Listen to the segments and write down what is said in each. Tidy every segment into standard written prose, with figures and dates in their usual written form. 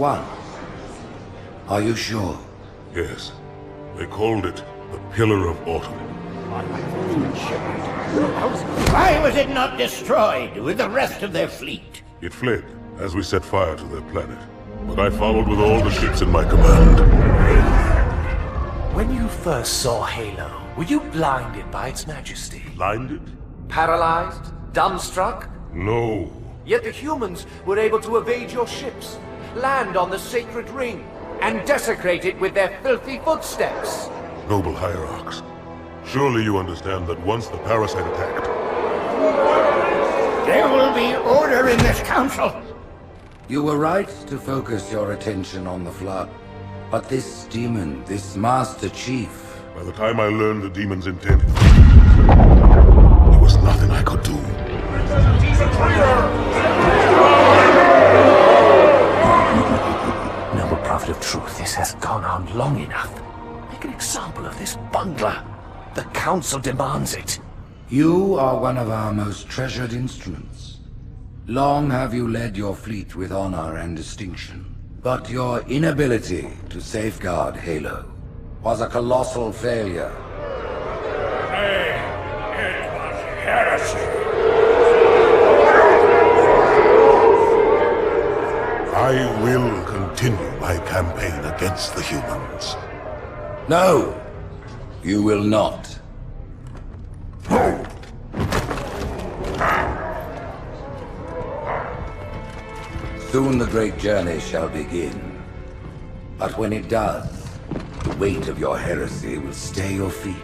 one. Are you sure? Yes. They called it the Pillar of Autumn. Why was it not destroyed with the rest of their fleet? It fled as we set fire to their planet. But I followed with all the ships in my command. When you first saw Halo, were you blinded by its majesty? Blinded? Paralyzed? Dumbstruck? No. Yet the humans were able to evade your ships, land on the sacred ring, and desecrate it with their filthy footsteps. Noble hierarchs, surely you understand that once the parasite attacked... There will be order in this council. You were right to focus your attention on the Flood. But this demon, this Master Chief... By the time I learned the demon's intent, there was nothing I could do. Noble Prophet of Truth, this has gone on long enough. Make an example of this bungler. The Council demands it. You are one of our most treasured instruments. Long have you led your fleet with honor and distinction. But your inability to safeguard Halo was a colossal failure. It was heresy. I will continue my campaign against the humans. No, you will not. No! Soon the great journey shall begin. But when it does, the weight of your heresy will stay your feet,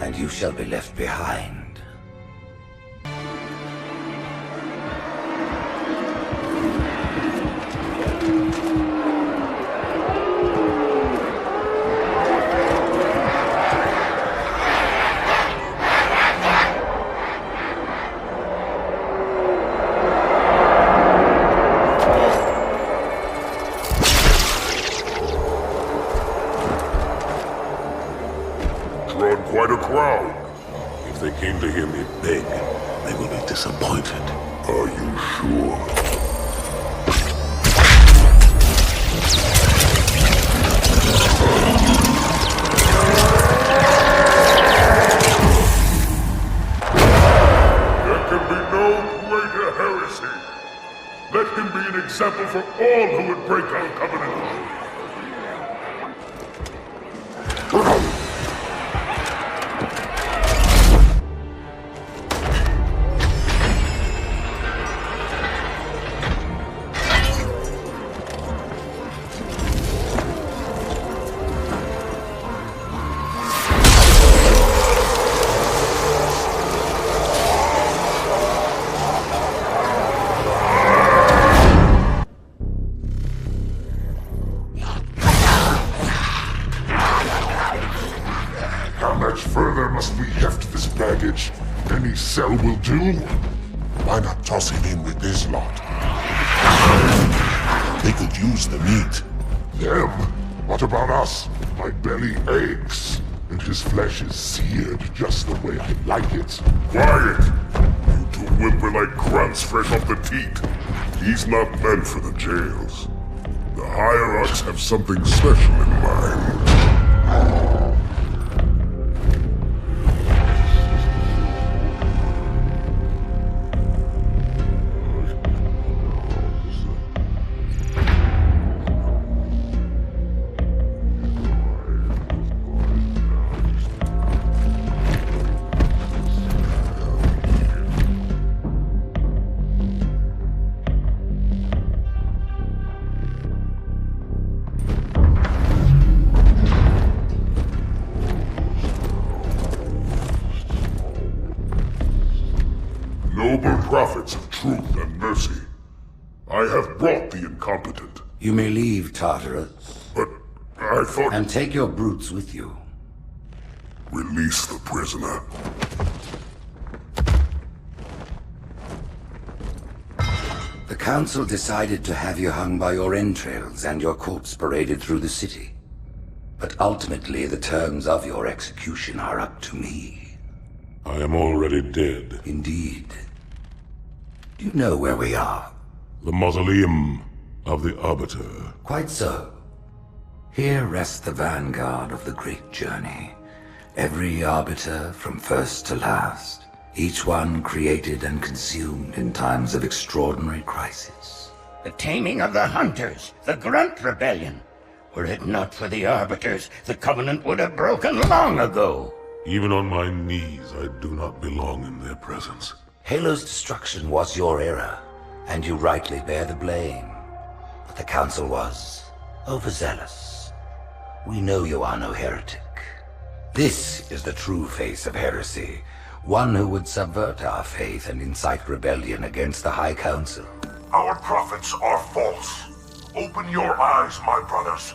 and you shall be left behind. Drawn quite a crowd. If they came to hear me beg, they will be disappointed. Are you sure? There can be no greater heresy. Let him be an example for all who would break our covenant. How much further must we heft this baggage? Any cell will do? Why not toss him in with this lot? They could use the meat. Them? What about us? My belly aches, and his flesh is seared just the way I like it. Quiet! You two whimper like grunts fresh off the teat. He's not meant for the jails. The hierarchs have something special in mind. Noble prophets of truth and mercy, I have brought the incompetent. You may leave, Tartarus, But I thought... and take your brutes with you. Release the prisoner. The Council decided to have you hung by your entrails and your corpse paraded through the city. But ultimately, the terms of your execution are up to me. I am already dead. Indeed. Do you know where we are? The mausoleum of the Arbiter. Quite so. Here rests the vanguard of the great journey. Every Arbiter from first to last. Each one created and consumed in times of extraordinary crisis. The taming of the Hunters, the Grunt Rebellion. Were it not for the Arbiters, the Covenant would have broken long ago. Even on my knees, I do not belong in their presence. Halo's destruction was your error, and you rightly bear the blame. But the Council was overzealous. We know you are no heretic. This is the true face of heresy, one who would subvert our faith and incite rebellion against the High Council. Our prophets are false. Open your eyes, my brothers.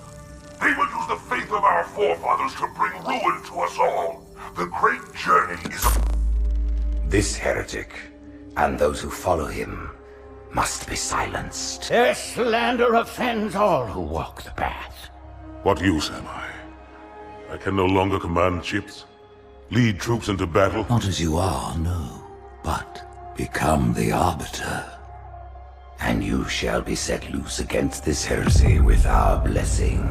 They will use the faith of our forefathers to bring ruin to us all. The great journey is... This heretic, and those who follow him, must be silenced. Their slander offends all who walk the path. What use am I? I can no longer command ships, lead troops into battle. Not as you are, no, but become the Arbiter. And you shall be set loose against this heresy with our blessing.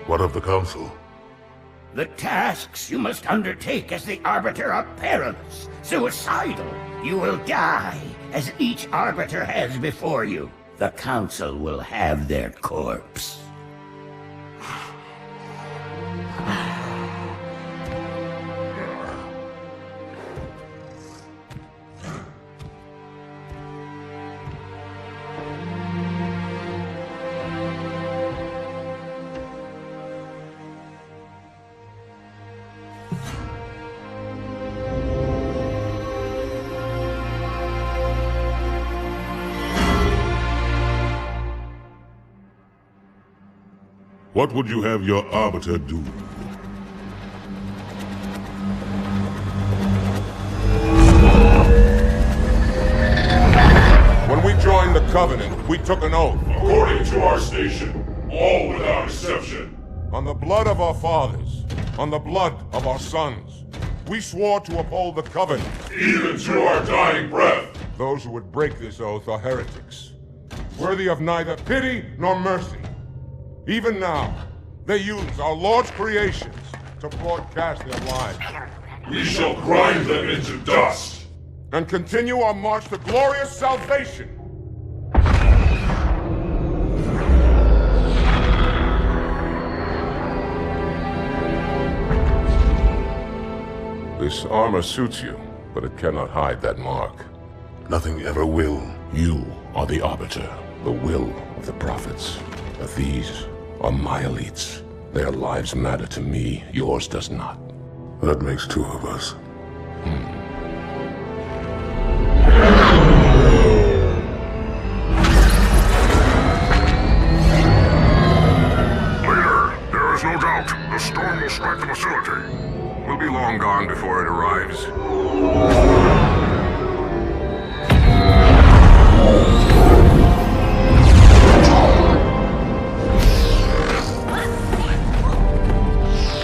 What of the Council? The tasks you must undertake as the Arbiter are perilous, suicidal. You will die, as each Arbiter has before you. The Council will have their corpse. What would you have your Arbiter do? When we joined the Covenant, we took an oath. According to our station, all without exception. On the blood of our fathers, on the blood of our sons, we swore to uphold the Covenant. Even to our dying breath. Those who would break this oath are heretics, worthy of neither pity nor mercy. Even now, they use our Lord's creations to broadcast their lies. We shall grind them into dust. And continue our march to glorious salvation. This armor suits you, but it cannot hide that mark. Nothing ever will. You are the Arbiter, the will of the prophets. But these are my elites. Their lives matter to me, yours does not. That makes two of us. Leader, there is no doubt the storm will strike the facility. We'll be long gone before it arrives.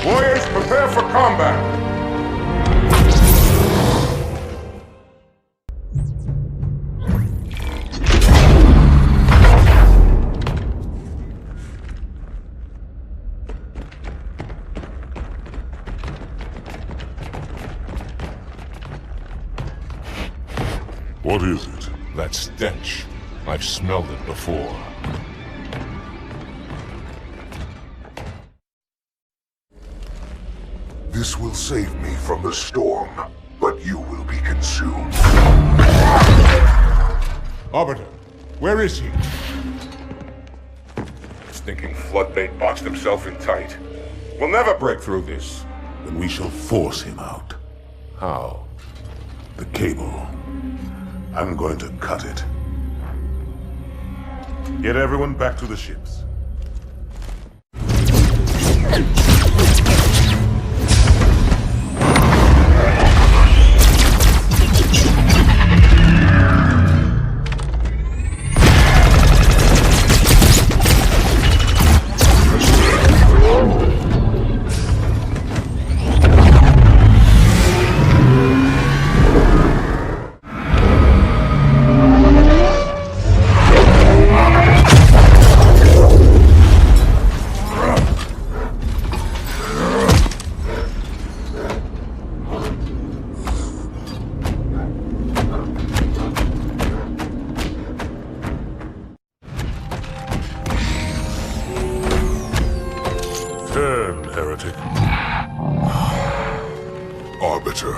Warriors, prepare for combat! What is it? That stench. I've smelled it before. This will save me from the storm, but you will be consumed. Arbiter, where is he? Stinking floodbait boxed himself in tight. We'll never break through this. Then we shall force him out. How? The cable. I'm going to cut it. Get everyone back to the ships. Arbiter,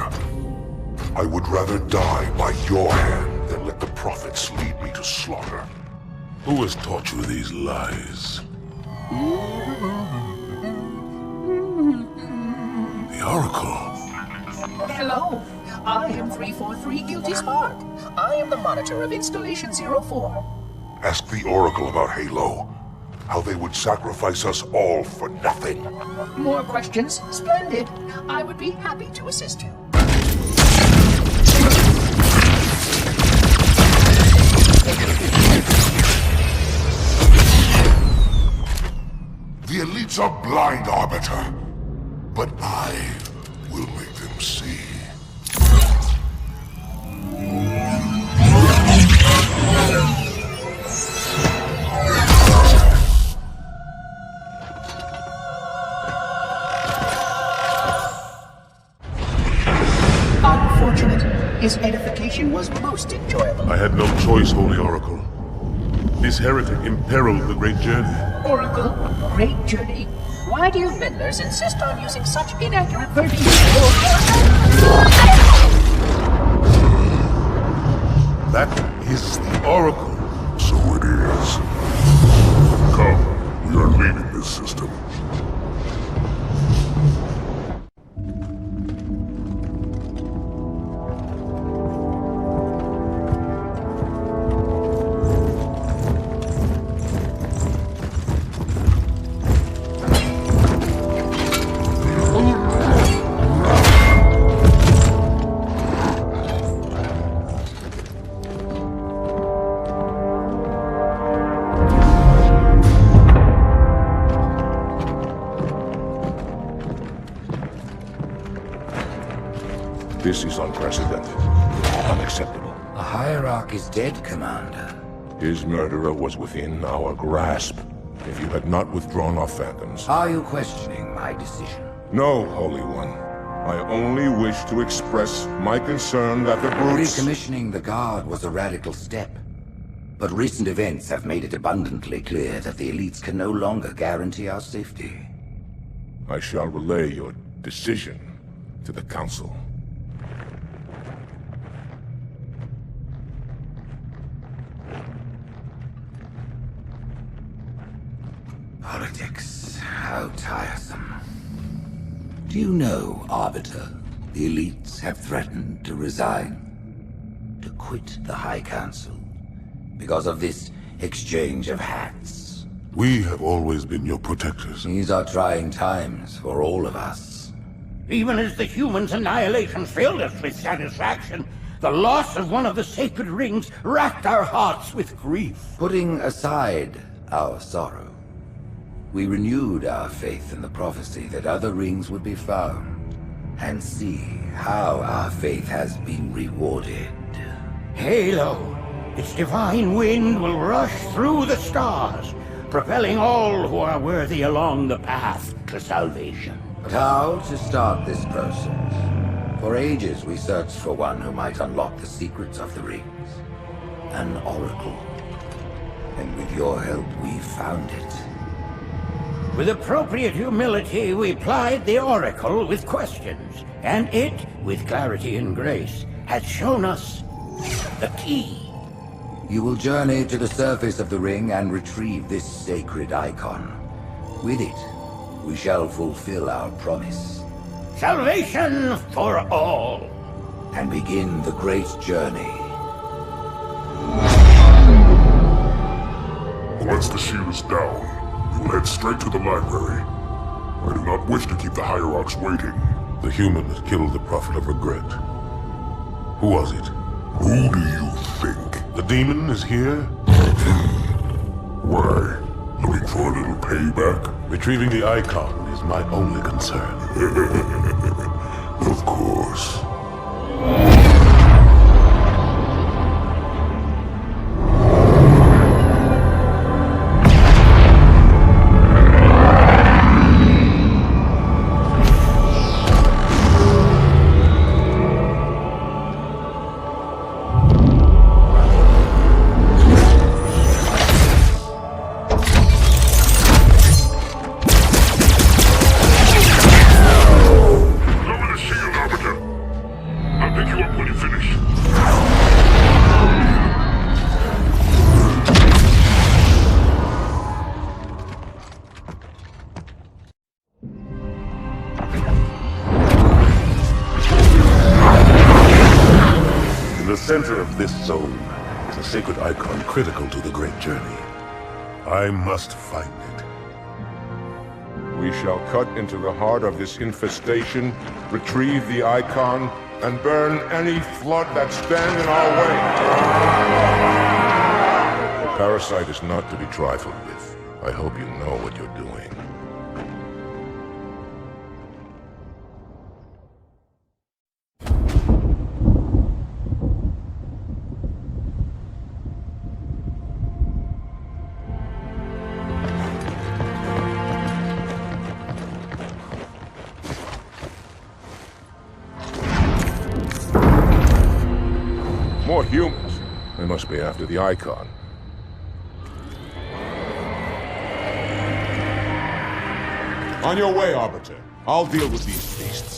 I would rather die by your hand than let the prophets lead me to slaughter. Who has taught you these lies? The Oracle. Hello, I am 343 Guilty Spark. I am the monitor of Installation 04. Ask the Oracle about Halo. How they would sacrifice us all for nothing. More questions? Splendid. I would be happy to assist you. The elites are blind, Arbiter. But I will make them see. Unfortunate. His edification was most enjoyable. I had no choice, Holy Oracle. This heretic imperiled the great journey. Oracle, great journey. Why do you meddlers insist on using such inaccurate verbiage? That is the Oracle. So it is. Come, we are leaving this system. This is unprecedented. Unacceptable. A hierarch is dead, Commander. His murderer was within our grasp. If you had not withdrawn our phantoms... Are you questioning my decision? No, Holy One. I only wish to express my concern that the brutes... Recommissioning the Guard was a radical step. But recent events have made it abundantly clear that the elites can no longer guarantee our safety. I shall relay your decision to the Council. Politics, how tiresome. Do you know, Arbiter, the elites have threatened to resign, to quit the High Council, because of this exchange of hats? We have always been your protectors. These are trying times for all of us. Even as the humans' annihilation filled us with satisfaction, the loss of one of the sacred rings racked our hearts with grief. Putting aside our sorrow, we renewed our faith in the prophecy that other rings would be found, and see how our faith has been rewarded. Halo, its divine wind will rush through the stars, propelling all who are worthy along the path to salvation. But how to start this process? For ages we searched for one who might unlock the secrets of the rings. An oracle. And with your help, we found it. With appropriate humility, we plied the Oracle with questions, and it, with clarity and grace, has shown us the key. You will journey to the surface of the ring and retrieve this sacred icon. With it, we shall fulfill our promise. Salvation for all. And begin the great journey. Once the shield is down, we will head straight to the library. I do not wish to keep the hierarchs waiting. The humans killed the Prophet of Regret. Who was it? Who do you think? The demon is here? Why? Looking for a little payback? Retrieving the icon is my only concern. Of course. center of this zone is a sacred icon critical to the Great Journey. I must find it. We shall cut into the heart of this infestation, retrieve the icon, and burn any flood that stand in our way. The parasite is not to be trifled with. I hope you know what you're doing. More humans. They must be after the icon. On your way, Arbiter. I'll deal with these beasts.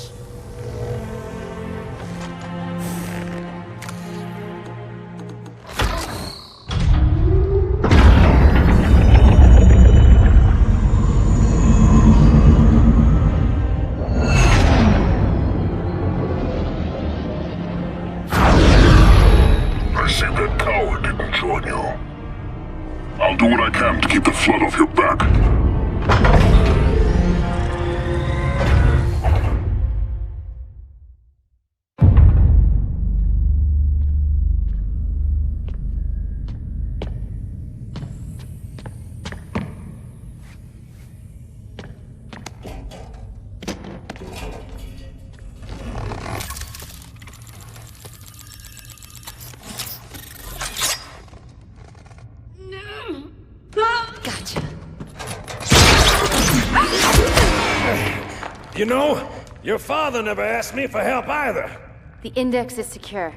I'll do what I can to keep the flood off your back. Gotcha. You know, your father never asked me for help either. The index is secure.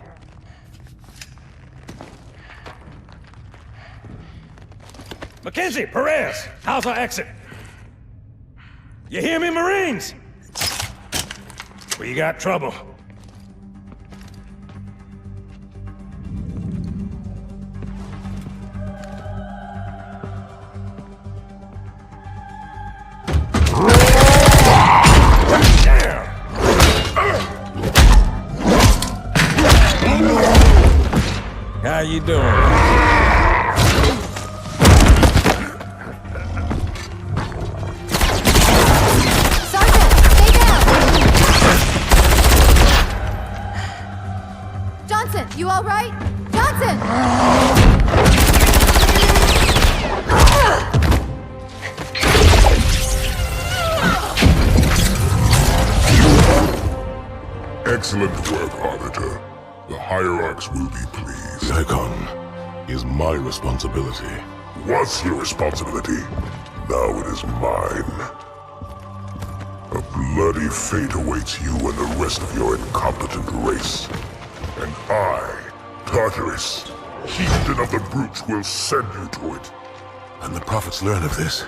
Mackenzie, Perez, how's our exit? You hear me, Marines? We got trouble. How you doing? Sergeant, stay down! Johnson, you all right? Johnson! Excellent work, Arbiter. The Hierarchs will be pleased. The icon is my responsibility. Was your responsibility. Now it is mine. A bloody fate awaits you and the rest of your incompetent race. And I, Tartarus, chieftain of the brutes, will send you to it. And the prophets learn of this,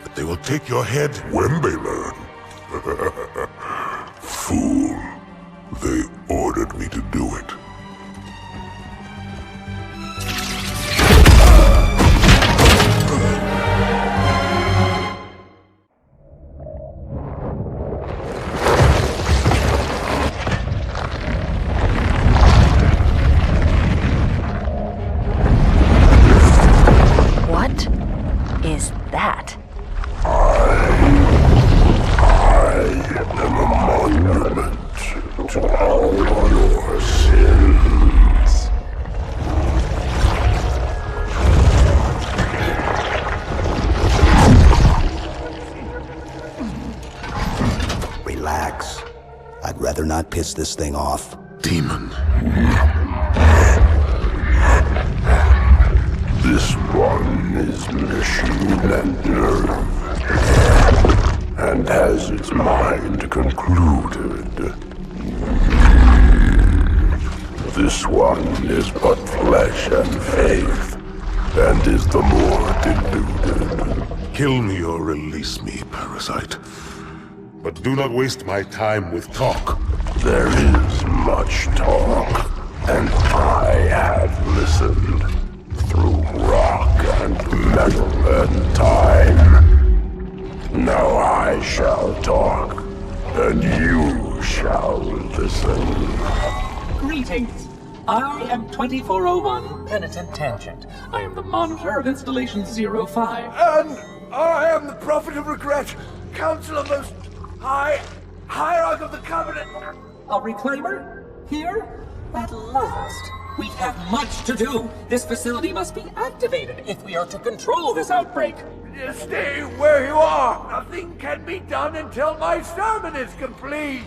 that they will take your head. When they learn. Fool. They ordered me to do it. What is that? I am a monument to all your sins. Relax. I'd rather not piss this thing off. Demon. This one is machine and nerve, and has its mind concluded. This one is but flesh and faith, and is the more deluded. Kill me or release me, parasite. But do not waste my time with talk. There is much talk, and I have listened. Through rock and metal and time. Now I shall talk, and you shall listen. Greetings. I am 2401 Penitent Tangent. I am the monitor of Installation 05. And I am the Prophet of Regret, Council of Most High, Hierarch of the Covenant. A reclaimer? Here? At last. We have much to do. This facility must be activated if we are to control this outbreak. Stay where you are. Nothing can be done until my sermon is complete.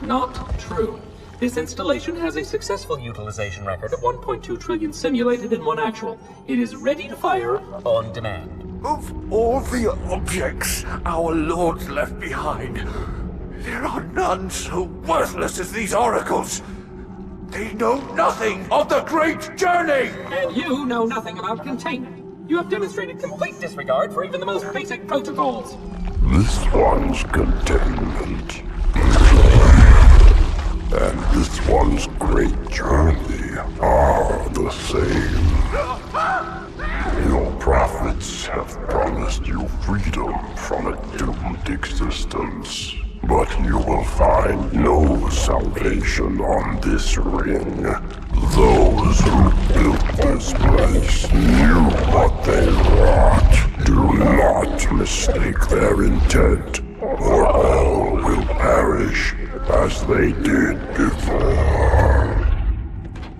Not true. This installation has a successful utilization record of 1.2 trillion simulated and 1 actual. It is ready to fire on demand. Of all the objects our lords left behind, there are none so worthless as these oracles. They know nothing of the great journey! And you know nothing about containment. You have demonstrated complete disregard for even the most basic protocols. This one's containment. And this one's great journey are the same. Your prophets have promised you freedom from a doomed existence. But you will find no salvation on this ring. Those who built this place knew what they wrought. Do not mistake their intent, or all will perish as they did before.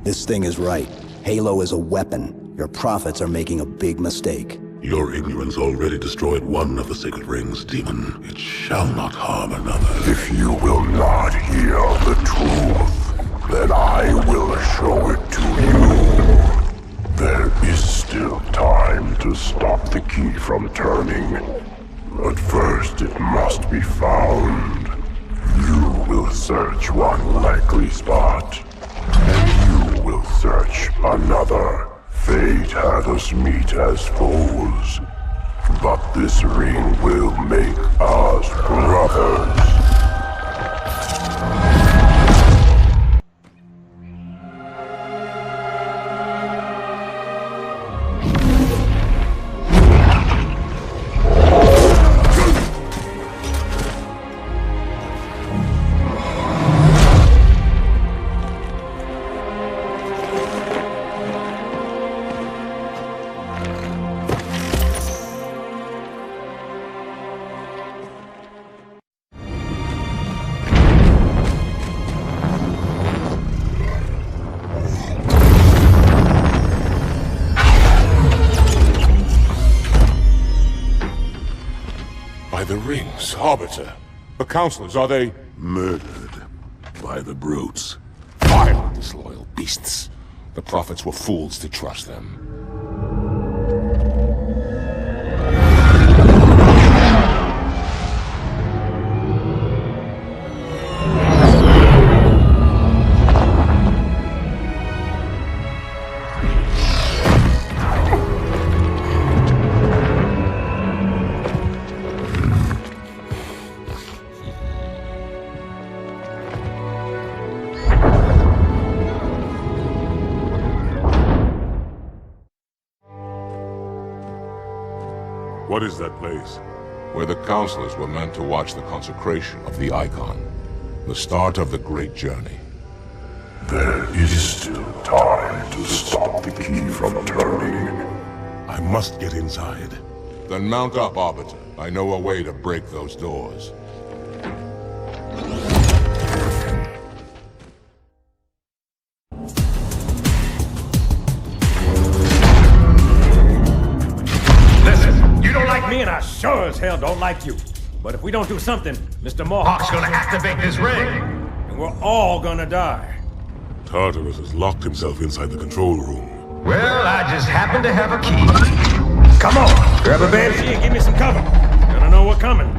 This thing is right. Halo is a weapon. Your prophets are making a big mistake. Your ignorance already destroyed one of the sacred rings, demon. It shall not harm another. If you will not hear the truth, then I will show it to you. There is still time to stop the key from turning. But first it must be found. You will search one likely spot, and you will search another. Fate had us meet as foes, but this ring will make us brothers. The rings, Arbiter. The counselors, are they... Murdered by the brutes. Vile, disloyal beasts. The prophets were fools to trust them. What is that place? Where the counselors were meant to watch the consecration of the Icon. The start of the great journey. There is still time to stop the key from turning. I must get inside. Then mount up, Arbiter. I know a way to break those doors. Me and I sure as hell don't like you. But if we don't do something, Mr. Mohawk's gonna activate this ring. And we're all gonna die. Tartarus has locked himself inside the control room. Well, I just happen to have a key. Come on, grab a banshee and give me some cover. Gonna know what's coming.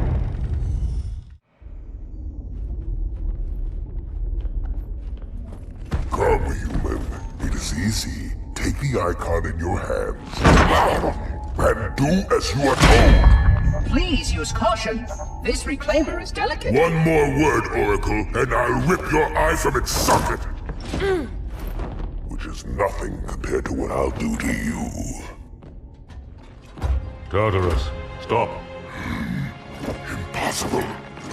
Come, human. It is easy. Take the icon in your hands. And do as you are told. Please use caution. This reclaimer is delicate. One more word, Oracle, and I'll rip your eye from its socket. Which is nothing compared to what I'll do to you. Tartarus, stop. Impossible.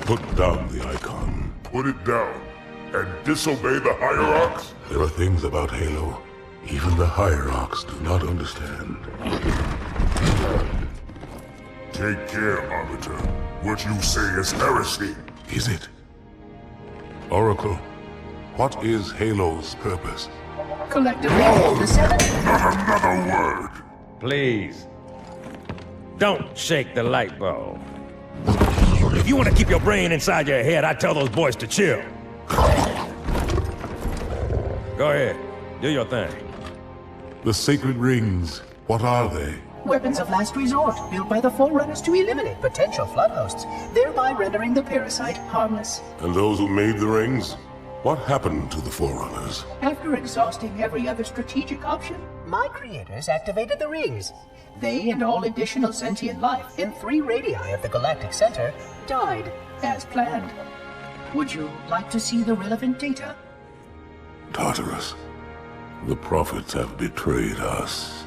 Put down the icon. Put it down. and disobey the Hierarchs? There are things about Halo even the Hierarchs do not understand. Take care, Arbiter. What you say is heresy. Is it? Oracle, what is Halo's purpose? Collectively, the seven... Not another word! Please. Don't shake the light bulb. If you want to keep your brain inside your head, I tell those boys to chill. Go ahead. Do your thing. The sacred rings, what are they? Weapons of last resort, built by the Forerunners to eliminate potential flood hosts, thereby rendering the parasite harmless. And those who made the rings? What happened to the Forerunners? After exhausting every other strategic option, my creators activated the rings. They and all additional sentient life in 3 radii of the galactic center died as planned. Would you like to see the relevant data? Tartarus, the prophets have betrayed us.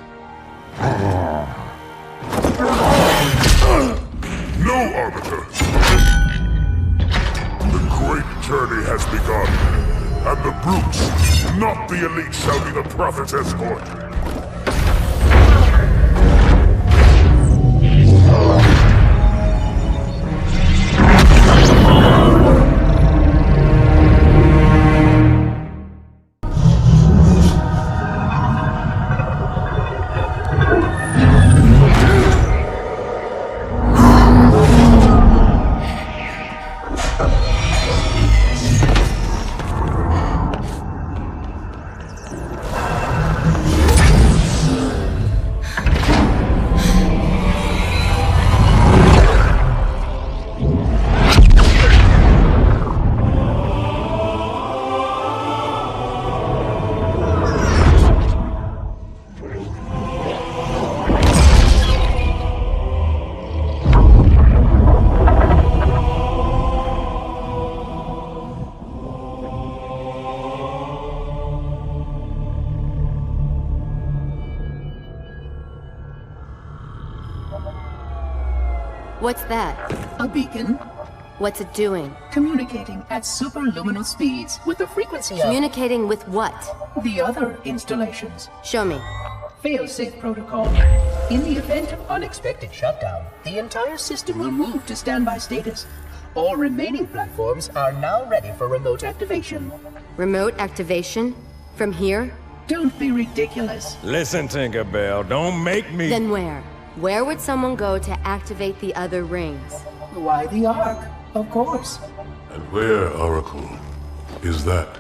No, Arbiter! The great journey has begun, and the brutes, not the elite, shall be the Prophet's escort. What's that? A beacon. What's it doing? Communicating at superluminal speeds with the frequency of... Communicating with what? The other installations. Show me. Fail-safe protocol. In the event of unexpected shutdown, the entire system will move to standby status. All remaining platforms are now ready for remote activation. Remote activation? From here? Don't be ridiculous. Listen, Tinkerbell, don't make me... Then where? Where would someone go to activate the other rings? Why the Ark? Of course. And where, Oracle, is that?